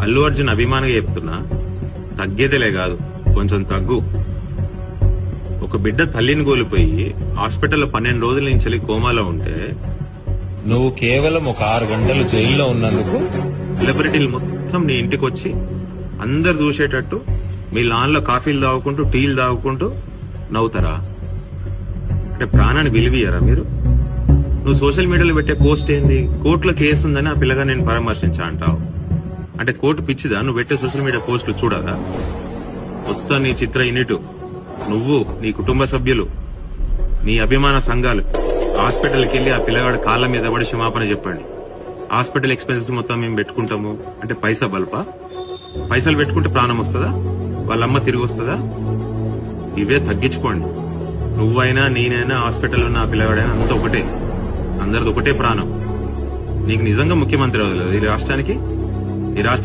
అల్లు అర్జున్ అభిమానిగా చెప్తున్నా, తగ్గేదేలే కాదు, కొంచెం తగ్గు. ఒక బిడ్డ తల్లిని కోల్పోయి హాస్పిటల్లో 12 రోజుల నుంచి కోమాలో ఉంటే నువ్వు కేవలం ఒక 6 గంటలు జైల్లో ఉన్నందుకు సెలబ్రిటీలు మొత్తం నీ ఇంటికి వచ్చి అందరు చూసేటట్టు మీ లాన్లో కాఫీలు తాగుకుంటూ టీలు తాగుకుంటూ నవ్వుతారా? అంటే ప్రాణాన్ని విలువయ్యారా మీరు? నువ్వు సోషల్ మీడియాలో పెట్టే పోస్ట్ ఏంది? కోర్టులో కేసు ఉందని ఆ పిల్లగా నేను పరామర్శించా అంటావు. అంటే కోర్టు పిచ్చిదా? నువ్వు పెట్టే సోషల్ మీడియా పోస్టులు చూడదా? మొత్తం నీ చిత్ర యూనిట్, నువ్వు, నీ కుటుంబ సభ్యులు, నీ అభిమాన సంఘాలు హాస్పిటల్కి వెళ్లి ఆ పిల్లగాడు కాళ్ళ మీద పడి క్షమాపణ చెప్పండి. హాస్పిటల్ ఎక్స్పెన్సెస్ మొత్తం మేము పెట్టుకుంటాము అంటే పైసా బల్పా? పైసలు పెట్టుకుంటే ప్రాణం వస్తుందా? వాళ్ళమ్మ తిరిగి వస్తుందా? ఇవే తగ్గించుకోండి. నువ్వైనా నేనైనా హాస్పిటల్లో ఉన్న ఆ పిల్లగాడైనా అంతా ఒకటే, అందరిది ఒకటే ప్రాణం. నీకు నిజంగా ముఖ్యమంత్రి అవ్వలేదు ఈ రాష్ట్రానికి? ఈ రాష్ట్ర